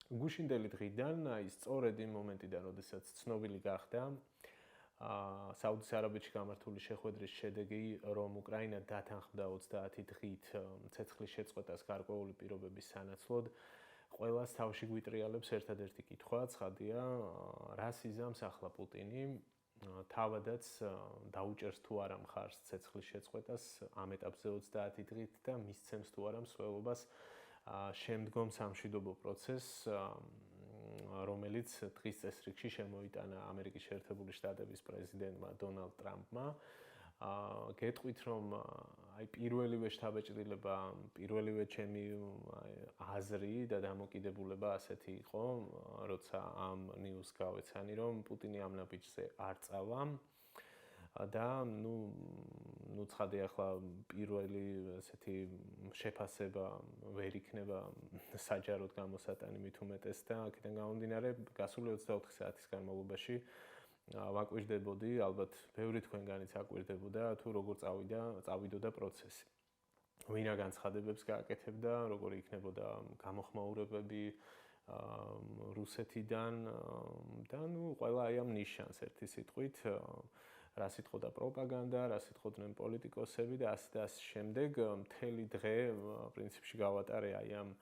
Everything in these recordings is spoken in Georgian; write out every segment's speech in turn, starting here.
გუშინდელი დღიდან, აი სწორედ იმ მომენტიდან, როდესაც ცნობილი გახდა საუდის არაბეთში გამართული შეხვედრის შედეგი, რომ უკრაინა დათანხმდა 30 დღით ცეცხლის შეწყვეტას გარკვეული პირობების სანაცვლოდ, ყველას თავში გვიტრიალებს ერთადერთი კითხვა, ცხადია, რას იზამს ახლა პუტინი, თავადაც დაუჭერს თუ არა მხარს ცეცხლის შეწყვეტას ამ ეტაპზე 30 დღით და მისცემს თუ არა მსვლელობას შემდგომ სამშვიდობო პროცესს, რომელიც დღის წესრიგში შემოიტანა ამერიკის შეერთებული შტატების პრეზიდენტმა დონალდ ტრამპმა. გეტყვით, რომ აი პირველივე შთაბეჭდილება, პირველივე ჩემი აზრი და დამოკიდებულება ასეთი იყო, როცა ამ ნიუს გავეცანი, რომ პუტინი ამ ნაბიჯზე არ წავა. და ნუ ცხადია ახლა პირველი ესეთი შეფასება ვერ იქნება საჯაროდ გამოსატანი მით უმეტეს და აქედან გამომდინარე გასული 24 საათის განმავლობაში ვაკვირდებოდი, ალბათ ბევრი თქვენგანიც აკვირდებოდა თუ როგორ წავიდოდა პროცესი. ვინა განცხადებებს გააკეთებდა, როგორი იქნებოდა გამოხმაურებები რუსეთიდან და ყველა აი ამ ნიშანს ერთი სიტყვით რა სიტყოდა პროპაგანდა, რა სიტყოდნენ პოლიტიკოსები და ასე შემდეგ მთელი დღე პრინციპში გავატარე აი ამ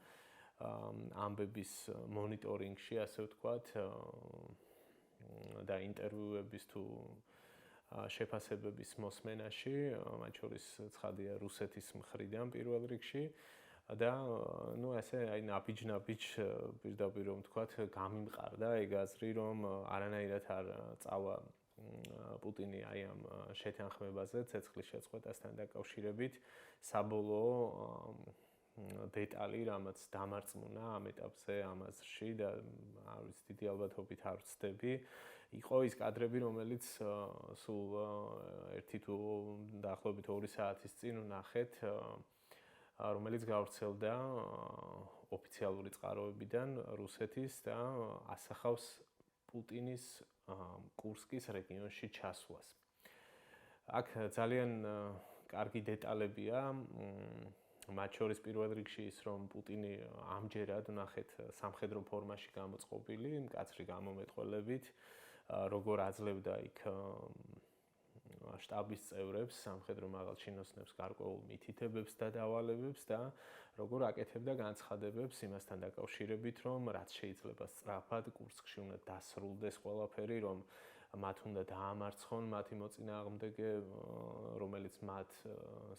ამბების მონიტორინგში, ასე ვთქვათ, და ინტერვიუების თუ შეფასებების მოსმენაში, მათ შორის ცხადია რუსეთის მხრიდან პირველ რიგში და ესე აი ნაბიჯ პირდაპირ რომ ვთქვათ, გამიმყარდა ეგ აზრი, რომ არანაირად არ წავა პუტინი აი ამ შეთანხმებაზე ცეცხლის შეწყვეტასთან დაკავშირებით საბოლოო დეტალი, რამაც დამარწმუნა ამ ეტაპზე ამ აზრში და არ ვიცი, დიდი ალბათობით არ ვცდები, იყო ის კადრები, რომელიც სულ 1 თუ დაახლოებით 2 საათის წინ ვნახეთ, რომელიც გავრცელდა ოფიციალური წყაროებიდან რუსეთის და ასახავს პუტინის კურსკის რეგიონში ჩასვლას. აქ ძალიან კარგი დეტალებია, მათ შორის პირველ რიგში ის, რომ პუტინი ამჯერად ვნახეთ სამხედრო ფორმაში გამოწყობილი, მკაცრი გამომეტყველებით, როგორ აძლევდა იქ შტაბის წევრებს, სამხედრო მაღალჩინოსნებს გარკვეულ მითითებებს და დავალებებს და როგორ აკეთებდა განცხადებებს იმასთან დაკავშირებით, რომ რაც შეიძლება სწრაფად კურსკში უნდა დასრულდეს ყველაფერი, რომ მათ უნდა დაამარცხონ მათი მოწინააღმდეგე, რომელიც მათ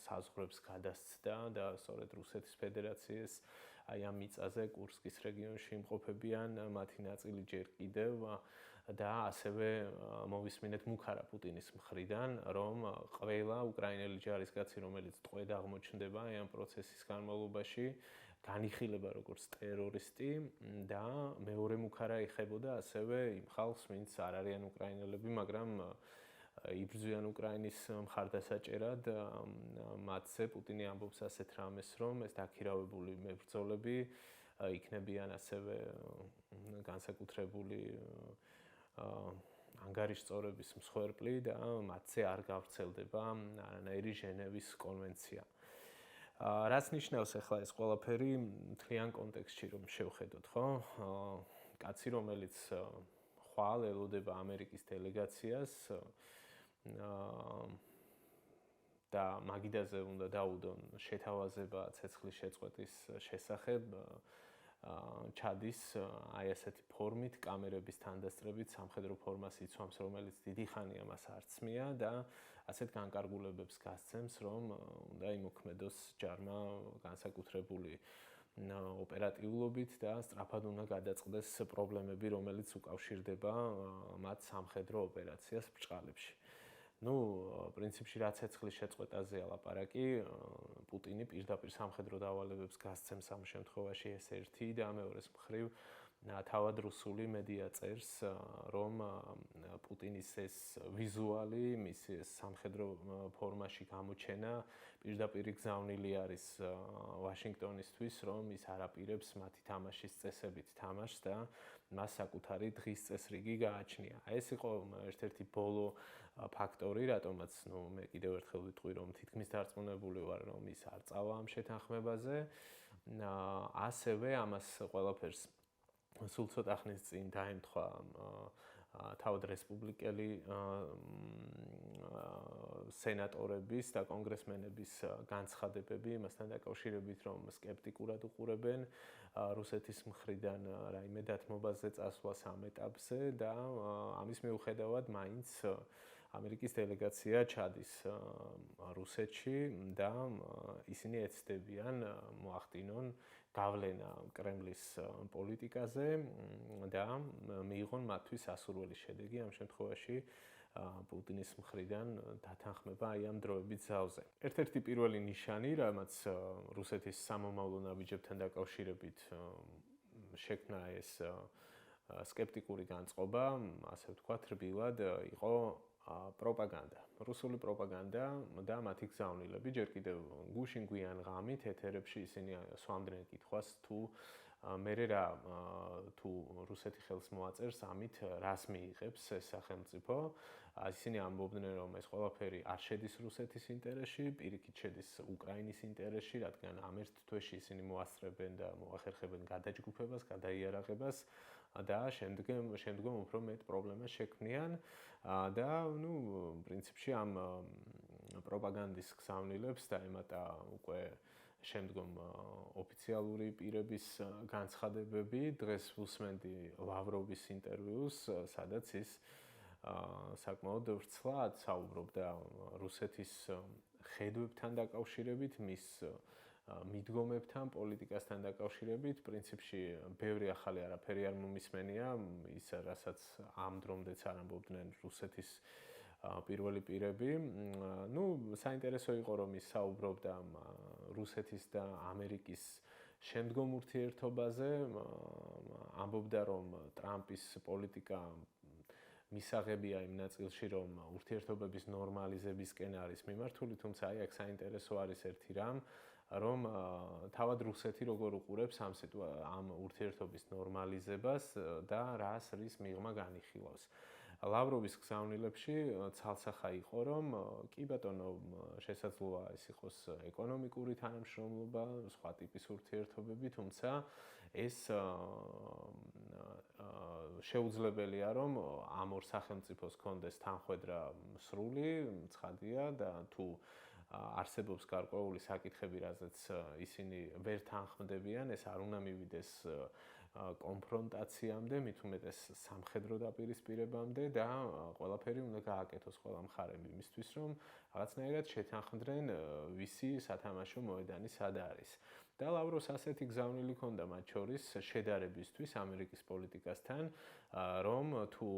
საზღვრებს გადასცდა და სწორედ რუსეთის ფედერაციას აი ამ მიწაზე კურსკის რეგიონში იმყოფებიან მათი ნაწილი ჯერ კიდევ და ასევე მოვისმინეთ მუქარა პუტინის მხრიდან, რომ ყველა უკრაინელი ჯარისკაცი, რომელიც ტყვედ აღმოჩნდება ამ პროცესის განმავლობაში, განიხილება როგორც ტერორისტი და მეორე მუქარა ეხებოდა ასევე იმ ხალხს, ვინც არ არიან უკრაინელები, მაგრამ იბრძვიან უკრაინის მხარდასაჭერად, მათზე პუტინი ამბობს ასეთ რამეს, რომ ეს დაქირავებული მებრძოლები იქნებიან ასევე განსაკუთრებული ანგარიშწორების მსხვერპლი და მათზე არ გავრცელდება არანაირი ჟენევის კონვენცია. რაც ნიშნავს ახლა ეს ყველაფერი მთლიან კონტექსტში რომ შევხედოთ, ხო? კაცი, რომელიც ხვალ ელოდება ამერიკის დელეგაციას და მაგიდაზე უნდა დაუდონ შეთავაზება ცეცხლის შეწყვეტის შესახებ, ჩადის აი ასეთი ფორმით კამერების თანდასწრებით სამხედრო ფორმას იცვამს, რომელიც დიდი ხანია მას არ ცმია და ასეთ განკარგულებებს გასცემს, რომ უნდა იმოქმედოს ჯარმა განსაკუთრებული ოპერატიულობით და სწრაფად უნდა გადაწყდეს პრობლემები, რომელიც უკავშირდება მათ სამხედრო ოპერაციას ბრჭყალებში. პრინციპში რაც ცეცხლის შეწყვეტაზეა ლაპარაკი, პუტინი პირდაპირ სამხედრო დავალებებს გასცემს ამ შემთხვევაში ეს ერთი და მეორეს მხრივ თავად რუსული მედია წერს, რომ პუტინის ეს ვიზუალი, მის სამხედრო ფორმაში გამოჩენა პირდაპირ გზავნილი არის ვაშინგტონისთვის, რომ ის არაპირებს მათი თამაშის წესებით თამაშს და მას საკუთარი დღის წესრიგი გააჩნია. ეს იყო ერთ-ერთი ბოლო ფაქტორი, რატომაც მე კიდევ ერთხელ ვიტყვი, რომ თითქმის დარწმუნებული ვარ, რომ ის არ წავა ამ შეთანხმებაზე. ასევე ამას ყველაფერს სულ ცოტა ხნის წინ დაემთხვა თავად რესპუბლიკელი სენატორების და კონგრესმენების განცხადებები იმასთან დაკავშირებით, რომ სკეპტიკურად უყურებენ რუსეთის მხრიდან რაიმე დათმობაზე წასვლას ამ ეტაპზე და ამის მიუხედავად მაინც ამერიკის დელეგაცია ჩადის რუსეთში და ისინი ეცდებიან მოახდინონ გავლენა კრემლის პოლიტიკაზე და მიიღონ მათთვის სასურველი შედეგი ამ შემთხვევაში პუტინის მხრიდან დათანხმება აი ამ დროებით ძალზე. ერთ-ერთი პირველი ნიშანი, რამაც რუსეთის სამომავლო ნაბიჯებთან დაკავშირებით შექმნა ეს სკეპტიკური განწყობა, ასე ვთქვათ, რბილად იყო პროპაგანდა. რუსული პროპაგანდა და მათი გზავნილები ჯერ კიდევ გუშინ გვიან ღამით ეთერებში ისინი სვამდნენ კითხვას მერე რა თუ რუსეთი ხელს მოაწერს ამით რას მიიღებს ეს სახელმწიფო. ისინი ამბობდნენ რომ ეს ყველაფერი არ შედის რუსეთის ინტერესში, პირიქით შედის უკრაინის ინტერესში, რადგან ამ ერთ თვეში ისინი მოასწრებენ და მოახერხებენ გადაჯგუფებას, გადაიარაღებას და შემდგომ უფრო მეტ პრობლემას შექმნიან და პრინციპში ამ პროპაგანდის გზავნილებს დაემატა უკვე შემდგომ ოფიციალური პირების განცხადებები. დღეს ვუსმენდი ლავროვის ინტერვიუს, სადაც ის საკმაოდ ვრცლად საუბრობდა რუსეთის ხედვებთან დაკავშირებით, მის მიდგომებთან, პოლიტიკასთან დაკავშირებით. პრინციპში ბევრი ახალი არაფერი არ მომისმენია, ის რასაც ამ დრომდეც არ ამბობდნენ რუსეთის პირველი პირები. საინტერესო იყო რომ ის საუბრობდა რუსეთის და ამერიკის შემდგომ ურთიერთობაზე, ამბობდა რომ ტრამპის პოლიტიკა მისაღებია იმ ნაწილში, რომ ურთიერთობების ნორმალიზებისკენ არის მიმართული, თუმცა აი აქ საინტერესო არის ერთი რამ, რომ თავად რუსეთი როგორ უყურებს ამ ურთიერთობის ნორმალიზებას და რას რის მიღმა განიხილავს. ლავროვის გზავნილებში ცალსახა იყო, რომ კი ბატონო, შესაძლოა ეს იყოს ეკონომიკური თანამშრომლობა, სხვა ტიპის ურთიერთობები, თუმცა ეს შეუძლებელია, რომ ამ ორ სახელმწიფოს კონდეს თანხვედრა სრული, ცხადია და თუ არსებობს გარკვეული საკითხები, რაზეც ისინი ვერ თანხმდებიან, ეს არ უნდა მივიდეს კონფრონტაციამდე, მით უმეტეს სამხედრო დაპირისპირებამდე და ყველაფერი უნდა გააკეთოს ყველა მხარები იმისთვის, რომ რაღაცნაირად შეთანხმდნენ ვისი სათამაშო მოედანი სად არის. და ლავროს ასეთი გზავნილი ჰქონდა მათ შორის შედარებისთვის ამერიკის პოლიტიკასთან, რომ თუ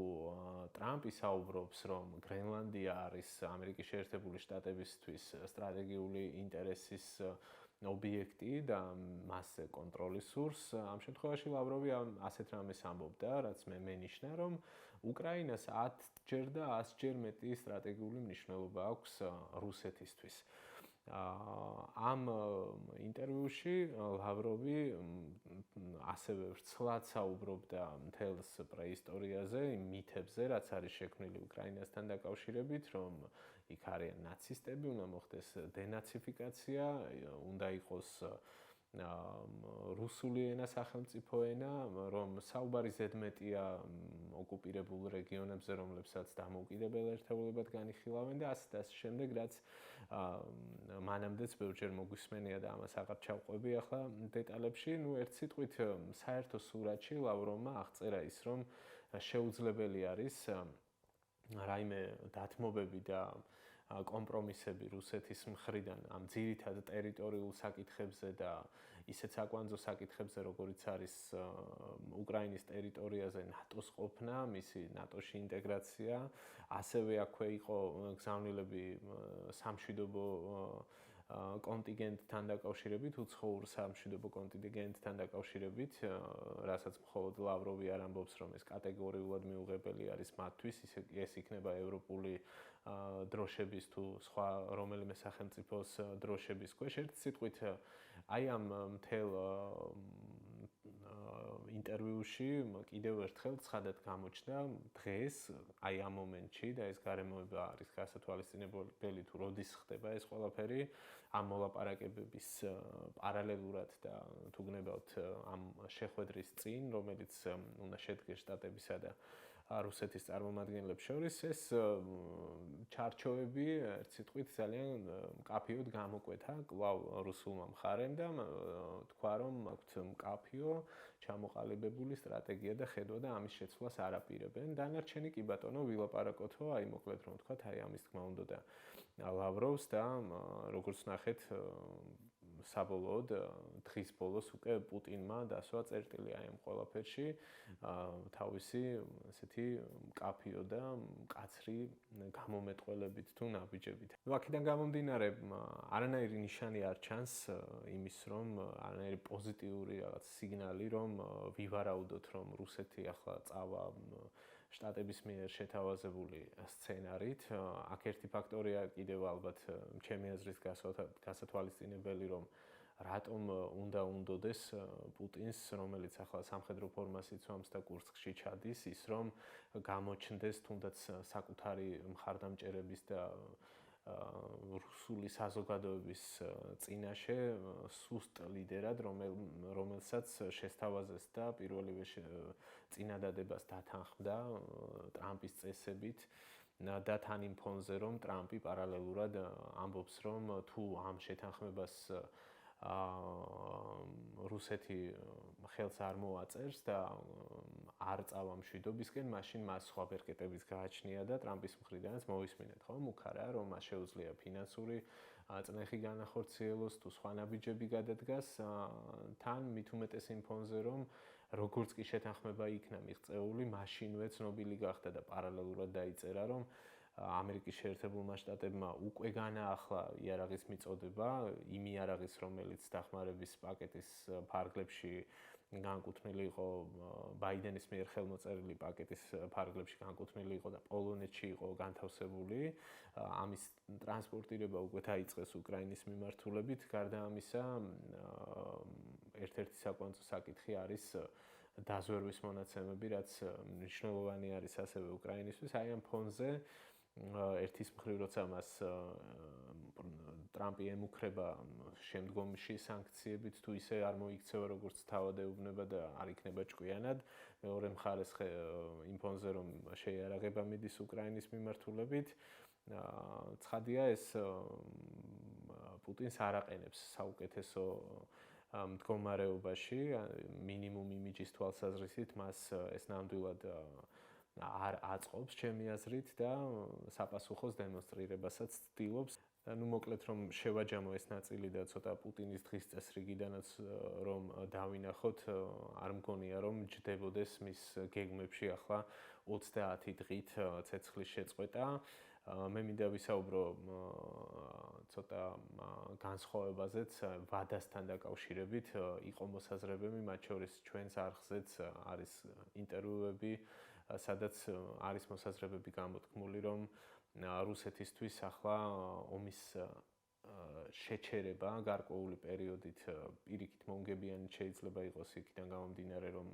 ტრამპი საუბრობს, რომ გრენლანდია არის ამერიკის შეერთებული შტატებისთვის სტრატეგიული ინტერესის ობიექტი და მასზე კონტროლის სურს, ამ შემთხვევაში ლავროვი ასეთ რამეს ამბობდა, რაც მე მენიშნა, რომ უკრაინას 10ჯერ და 100ჯერ მეტი სტრატეგიული მნიშვნელობა აქვს რუსეთისთვის. ამ ინტერვიუში ლავროვი ასევე ვრცლად საუბრობდა მთელს პრეისტორიაზე, იმ მითებზე, რაც არის შექმნილი უკრაინასთან დაკავშირებით, რომ იქ არიან ნაცისტები, უნდა მოხდეს დენაციფიკაცია, უნდა იყოს რუსული ენა სახელმწიფო ენა, რომ საუბარი ზედმეტია ოკუპირებულ რეგიონებზე, რომლებსაც დამოუკიდებელ ერთეულებად განიხილავენ და ასე და შემდეგ, რაც მანამდეც ბევრჯერ მოგვისმენია და ამას აღარ ჩავყვები ახლა დეტალებში. ერთ სიტყვით საერთო სურათში ლავროვმა აღწერა ის, რომ შეუძლებელი არის რაიმე დათმობები და კომპრომისები რუსეთის მხრიდან ამ ძირითად ტერიტორიულ საკითხებზე და ისეთ საკვანძო საკითხებზე, როგორიც არის უკრაინის ტერიტორიაზე ნატოს ყოფნა, მისი ნატოში ინტეგრაცია, ასევე აქვე იყო გზავნილები სამშვიდობო კონტინგენტთან დაკავშირებით, უცხოურ სამშვიდობო კონტინგენტთან დაკავშირებით, რასაც მხოლოდ ლავროვი არ ამბობს, რომ ეს კატეგორიულად მიუღებელი არის მათთვის, ეს იქნება ევროპული დროშების თუ სხვა რომელიმე სახელმწიფოს დროშების ქვეშ. ერთ სიტყვით, აი ამ მთელ ინტერვიუში კიდევ ერთხელ ცხადად გამოჩნდა დღეს, აი ამ მომენტში და ეს გარემოება არის გასათვალისწინებელი თუ როდის ხდება ეს ყველაფერი, ამ მოლაპარაკებების პარალელურად და თუ გნებავთ ამ შეხვედრის წინ, რომელიც უნდა შედგეს შტატებისა და რუსეთის წარმომადგენლებს შორის, ეს ჩარჩოები ერთ სიტყვით ძალიან მკაფიოდ გამოკვეთა კვლავ რუსულმა მხარემ და თქვა, რომ აქვთ მკაფიო ჩამოყალიბებული სტრატეგია და ხედვა და ამის შეცვლას არ აპირებენ. დანარჩენი კი ბატონო ვილაპარაკოთო, აი მოკლედ რომ ვთქვათ, აი ამის თქმა უნდა და ლავროვს და როგორც ნახეთ საბოლოოდ დღის ბოლოს უკვე პუტინმა დასვა წერტილი აი ამ ყველაფერში თავისი ესეთი მკაფიო და მკაცრი გამომეტყველებით თუ ნაბიჯებით. აქედან გამომდინარე არანაირი ნიშანი არ ჩანს იმის, რომ არანაირი პოზიტიური რაღაც სიგნალი, რომ ვივარაუდოთ, რომ რუსეთი ახლა წავა შტატების მიერ შეთავაზებული სცენარით. აქ ერთი ფაქტორია კიდევ ალბათ ჩემი აზრით გასათვალისწინებელი, რომ რატომ უნდა უნდოდეს პუტინს, რომელიც ახლა სამხედრო ფორმას იცვამს და კურსკში ჩადის, ის რომ გამოჩნდეს თუნდაც საკუთარი მხარდამჭერების და რუსული საზოგადოების წინაშე სუსტ ლიდერად, რომელსაც შესთავაზეს და პირველივე წინადადებას დათანხმდა ტრამპის წესებით და თან იმ ფონზე, რომ ტრამპი პარალელურად ამბობს, რომ თუ ამ შეთანხმებას რუსეთი ხელს არ მოაწერს და არ წავა მშვიდობისკენ, მაშინ მას სხვა ბერკეტებიც გააჩნია და ტრამპის მხრიდანაც მოვისმინეთ, ხო? მუქარა, რომ მას შეუძლია ფინანსური წნეხი განახორციელოს თუ სხვა ნაბიჯები გადადგას, თან მით უმეტეს იმ ფონზე, რომ როგორც კი შეთანხმება იქნა მიღწეული, მაშინვე ცნობილი გახდა და პარალელურად დაიწერა, რომ ამერიკის შეერთებულმა შტატებმა უკვე განაახლა იარაღის მიწოდება, იმ იარაღის, რომელიც დახმარების პაკეტის ფარგლებში განკუთვნილი იყო, ბაიდენის მიერ ხელმოწერილი პაკეტის ფარგლებში განკუთვნილი იყო და პოლონეთში იყო განთავსებული. ამის ტრანსპორტირება უკვე დაიწყეს უკრაინის მიმართულებით. გარდა ამისა, ერთ-ერთი საკვანძო საკითხი არის დაზვერვის მონაცემები, რაც მნიშვნელოვანი არის ასევე უკრაინისთვის. აი ამ ფონზე ერთის მხრივ, როცა მას ტრამპი ემუქრება შემდგომში სანქციებით, თუ ისე არ მოიქცევა როგორც თავადეუბნება და არ იქნება ჭკვიანად, მეორე მხარეს იმ ფონზე, რომ შეიარაღება მიდის უკრაინის მიმართულებით, ცხადია ეს პუტინს არ აყენებს საუკეთესო მდგომარეობაში, მინიმუმ იმიჯის თვალსაზრისით მას ეს ნამდვილად არ აწყობს ჩემი აზრით და საპასუხოს დემონსტრირებასაც ცდილობს. ნუ მოკლედ რომ შევაჯამო ეს ნაწილი და ცოტა პუტინის დღის წესრიგიდანაც რომ დავინახოთ, არ მგონია რომ ჯდებოდეს მის გეგმებში ახლა 30 დღით ცეცხლის შეწყვეტა. მე მინდა ვისაუბრო ცოტა განსხვავებაზეც ვადასთან დაკავშირებით. იყო მოსაზრებები, მათ შორის ჩვენს არხზეც არის ინტერვიუები, სადაც არის მოსაზრებები გამოთქმული, რომ რუსეთისთვის ახლა ომის შეჩერება გარკვეული პერიოდით პირიქით მომგებიანი შეიძლება იყოს იქიდან გამომდინარე, რომ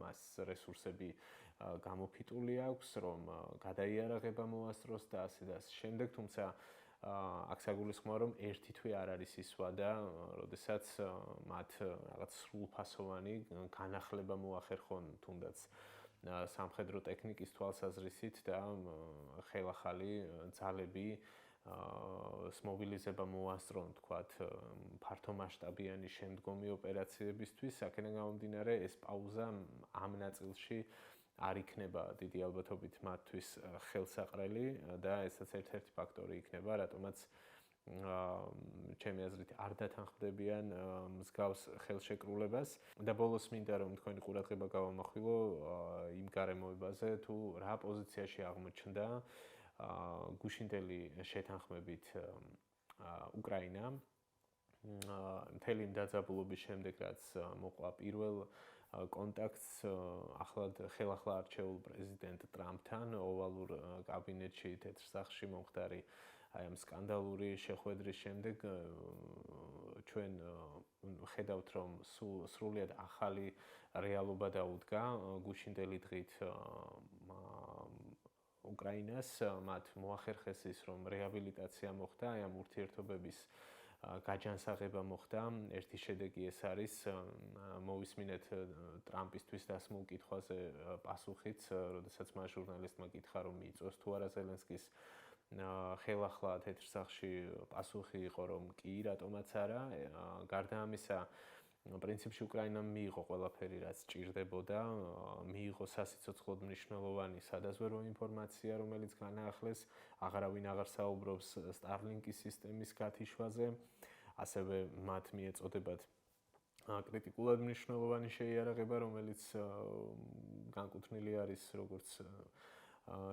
მას რესურსები გამოფიტული აქვს, რომ გადაიარაღება მოასწროს და ასე და ასე შემდეგ, თუმცა აქ საგულისხმოა, რომ ერთი თვე არ არის ის ვადა, როდესაც მათ რაღაც სრულფასოვანი განახლება მოახერხონ თუნდაც სამხედრო ტექნიკის თვალსაზრისით და ხელახალი ძალები მობილიზება მოასწრონ, თქვათ, ფართომასშტაბიანი შემდგომი ოპერაციებისთვის. აქედან გამომდინარე, ეს პაუზა ამ ნაწილში არ იქნება დიდი ალბათობით მათთვის ხელსაყრელი და ესაც ერთ-ერთი ფაქტორი იქნება, რატომაც ჩემი აზრით არ დათანხმდებიან მსგავს ხელშეკრულებას და ბოლოს მინდა რომ თქვენი ყურადღება გავამახვილო იმ გარემოებაზე, თუ რა პოზიციაში აღმოჩნდა გუშინდელი შეთანხმებით უკრაინა მთელი დაძაბულობის შემდეგ, რაც მოყვა პირველ კონტაქტს ხელახლა არჩეულ პრეზიდენტ ტრამპთან ოვალურ კაბინეტში თეთრ სახლში მომხდარი აი ამ სკანდალური შეხვედრის შემდეგ ჩვენ ხედავთ რომ სრულიად ახალი რეალობა დაუდგა გუშინდელი დღით უკრაინას მათ მოახერხეს ის რომ რეაბილიტაცია მოხდა აი ამ ურთიერთობების გაჯანსაღება მოხდა ერთი შედეგი ეს არის მოვისმინეთ ტრამპისთვის დასმულ კითხვაზე პასუხიც როდესაც მას ჟურნალისტმა კითხა რომ მიიწვევს თუ არა ზელენსკის ხელახლა თეთრსახში პასუხი იყო რომ კი რატომაც არა გარდა ამისა პრინციპში უკრაინამ მიიღო ყველაფერი რაც ჭირდებოდა მიიღო სასიცოცხლოდ მნიშვნელოვანი სადაზვერვო ინფორმაცია რომელიც განაახლეს აღარავინ აღარ საუბრობს Starlink-ის სისტემის გათიშვაზე ასევე მათ მიეწოდებათ კრიტიკულად მნიშვნელოვანი შეიარაღება რომელიც განკუთვნილი არის როგორც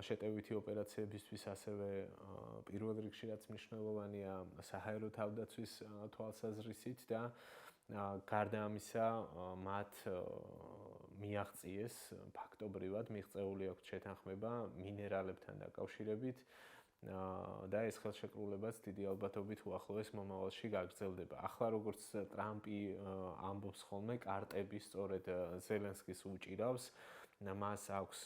შეტევითი ოპერაციებისთვის ასევე პირველ რიგში რაც მნიშვნელოვანია საჰაერო თავდაცვის თვალსაზრისით და გარდა ამისა მათ მიაღწიეს ფაქტობრივად მიღწეული აქვს შეთანხმება მინერალებთან დაკავშირებით და ეს ხელშეკრულებაც დიდი ალბათობით უახლოეს მომავალში გაგრძელდება. ახლა როგორც ტრამპი ამბობს ხოლმე კარტები სწორედ ზელენსკის უჭირავს მას აქვს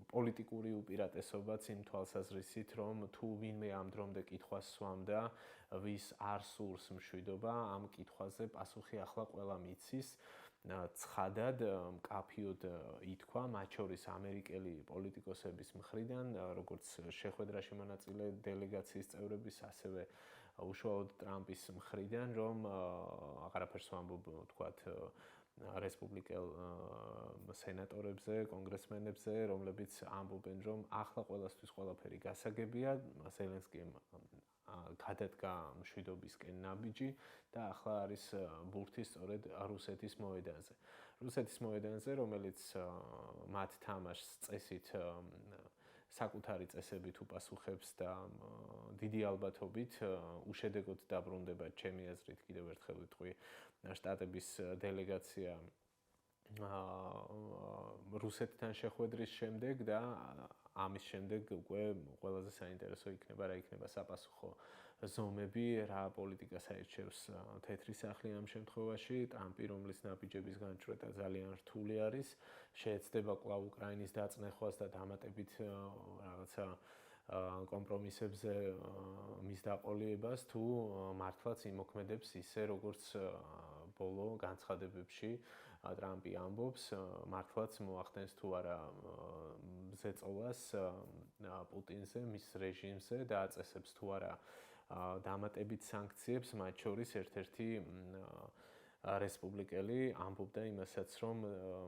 პოლიტიკური უპირატესობაც იმ თვალსაზრისით, რომ თუ ვინმე ამ დრომდე კითხვას სვამდა, ვის არ სურს მშვიდობა, ამ კითხვაზე პასუხი ახლა ყველა მიცის. ცხადად, მკაფიოდ ითქვა, მათ შორის ამერიკელი პოლიტიკოსების მხრიდან, როგორც შეხვედრაში მონაწილე დელეგაციის წევრების, ასევე უშუალოდ ტრამპის მხრიდან, რომ აღარაფერს ვამბობ, თქვათ, რესპუბლიკელ სენატორებზე, კონგრესმენებზე, რომლებიც ამბობენ, რომ ახლა ყველასთვის ყველაფერი გასაგებია, ზელენსკიმ გადადგა მშვიდობისკენ ნაბიჯი და ახლა არის ბურთი სწორედ რუსეთის მოედანზე. რუსეთის მოედანზე, რომელიც მათ თამაშს წესით საკუთარი წესებით უპასუხებს და დიდი ალბათობით უშედეგოდ დაბრუნდება ჩემი აზრით კიდევ ერთხელ ვიტყვი შტატების დელეგაცია რუსეთთან შეხვედრის შემდეგ და ამის შემდეგ უკვე ყველაზე საინტერესო იქნება რა იქნება საპასუხო ზომები რა პოლიტიკას აირჩევს თეთრი სახლი ამ შემთხვევაში ტრამპი რომლის ნაბიჯების განჭვრეტა ძალიან რთული არის შეეცდება კვლავ უკრაინის დაწნეხვას და დამატებით რაღაცა კომპრომისებზე მის დაყოლიებას თუ მართლაც იმოქმედებს ისე როგორც ბოლო განცხადებებში ტრამპი ამბობს მართლაც მოახდენს თუ არა ზეწოლას პუტინზე მის რეჟიმზე და აწესებს თუ არა დამატებით სანქციებს მათ შორის ერთ-ერთი რესპუბლიკელი ამბობდა იმასაც რომ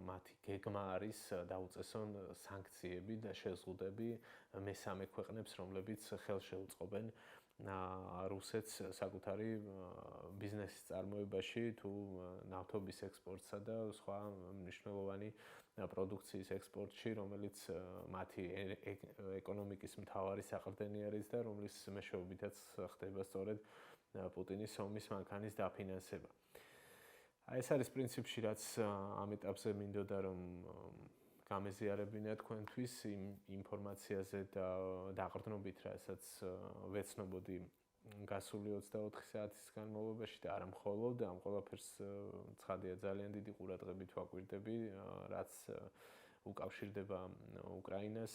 მათი გეგმა არის დაუწესონ სანქციები და შეზღუდები მესამე ქვეყნებს რომლებიც ხელშეუწყობენ რუსეთს საკუთარი ბიზნესის წარმოებაში თუ ნავთობის ექსპორტსა და სხვა მნიშვნელოვანი პროდუქციის ექსპორტში, რომელიც მათი ეკონომიკის მთავარი საყრდენი არის და რომლის მეშვეობითაც ხდება სწორედ პუტინის ომის მანქანის დაფინანსება. ეს არის პრინციპში, რაც ამ ეტაპზე მინდოდა რომ გამეზიარებინა თქვენთვის იმ ინფორმაციაზე და დაყრდნობით, რასაც ვეცნობოდი გასული 24 საათის განმავლობაში და არა მხოლოდ ამ ყველაფერს ცხადია ძალიან დიდი ყურადღებით ვაკვირდები, რაც უკავშირდება უკრაინას,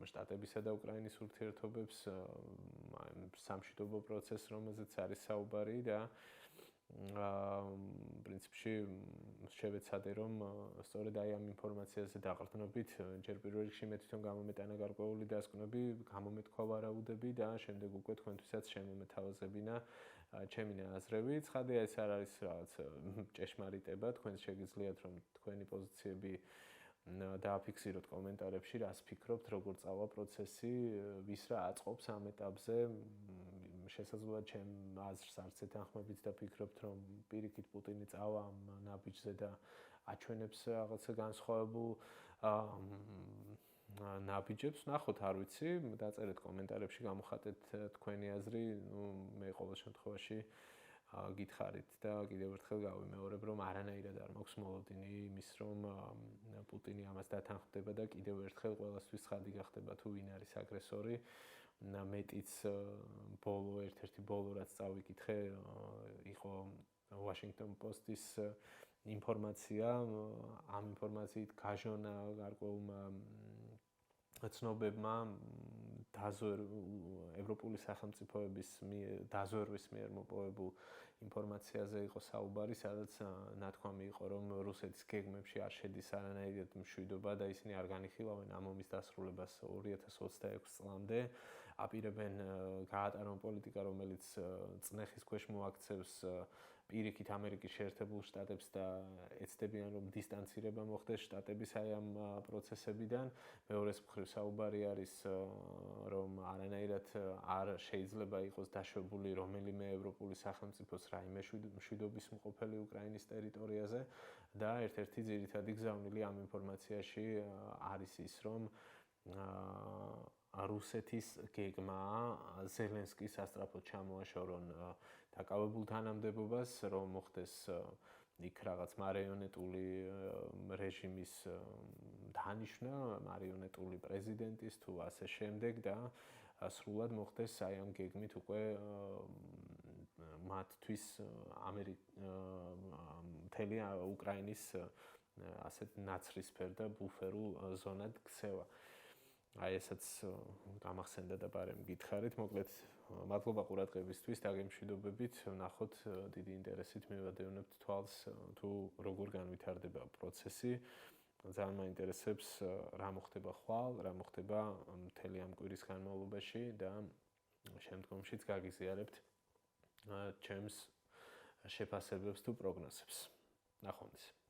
შტატებისა და უკრაინის ურთიერთობებს, სამშვიდობო პროცესს, რომელზეც არის საუბარი და პრინციპში შევეცადე რომ სწორედ აი ამ ინფორმაციაზე დაყრდნობით ჯერ პირველ რიგში მე თვითონ გამომეტანა გარკვეული დასკვნები, გამომეთქვა ვარაუდები და შემდეგ უკვე თქვენთვისაც შემომეთავაზებინა ჩემი აზრები. ცხადია ეს არ არის რაღაც ჭეშმარიტება, თქვენ შეგიძლიათ რომ თქვენი პოზიციები დააფიქსიროთ კომენტარებში, რას ფიქრობთ, როგორ წავა პროცესი, ვის რა აწყობს ამ ეტაპზე. შესაძლოა ჩემ აზრს არც ეთანხმებით და ფიქრობთ რომ პირიქით პუტინი წავა ამ ნაბიჯზე და აჩვენებს რაღაცა განსხვავებულ ნაბიჯებს, ნახოთ, არ ვიცი, დაწერეთ კომენტარებში, გამოხატეთ თქვენი აზრი, მე ყოველ შემთხვევაში გითხარით და კიდევ ერთხელ გავიმეორებ, რომ არანაირად არ მაქვს მოლოდინი იმის, რომ პუტინი ამას დათანხმდება და კიდევ ერთხელ ყველასთვის ცხადი გახდება თუ ვინ არის აგრესორი. მეტიც ბოლო ერთ-ერთი ბოლო რაც წავიკითხე იყო Washington Post-ის ინფორმაცია, ამ ინფორმაციით გაჟონა გარკვეულმა ცნობებმა ევროპული სახელმწიფოების დაზვერვის მიერ მოპოვებულ ინფორმაციაზე იყო საუბარი, სადაც ნათქვამი იყო, რომ რუსეთის გეგმებში არ შედის არანაირად მშვიდობა და ისინი არ განიხილავენ ამ ომის დასრულებას 2026 წლამდე. აპირებენ გაატარონ პოლიტიკა, რომელიც წნეხის ქვეშ მოაქცევს პირიქით ამერიკის შეერთებულ შტატებს და ეცდებიან, რომ დისტანცირება მოხდეს შტატების აი ამ პროცესებიდან. მეორეს მხრივ საუბარი არის, რომ არანაირად არ შეიძლება იყოს დაშვებული რომელიმე ევროპული სახელმწიფოს რაიმე მშვიდობის მყოფელი უკრაინის ტერიტორიაზე და ერთ-ერთი ძირითადი გზავნილი ამ ინფორმაციაში არის ის, რომ რუსეთის გეგმა ზელენსკის სასწრაფოდ ჩამოაშორონ დაკავებულ თანამდებობას, რომ მოხდეს იქ რაღაც მარიონეტული რეჟიმის დანიშვნა, მარიონეტული პრეზიდენტის თუ ასე შემდეგ და სრულად მოხდეს აი ამ გეგმით უკვე მათთვის მთელი უკრაინის ასეთ ნაცრისფერ და ბუფერულ ზონად ქცევა. აი ესაც გამახსენდა და ბარემ გითხარით, მოკლედ მადლობა ყურადღებისთვის, დაგემშვიდობებით, ვნახოთ დიდი ინტერესით მივადევნებთ თვალს თუ როგორ განვითარდება პროცესი. ძალიან მაინტერესებს რა მოხდება ხვალ, რა მოხდება მთელი ამ კვირის განმავლობაში და შემდგომშიც გაგიზიარებთ ჩემს შეფასებებს თუ პროგნოზებს. ნახვამდის.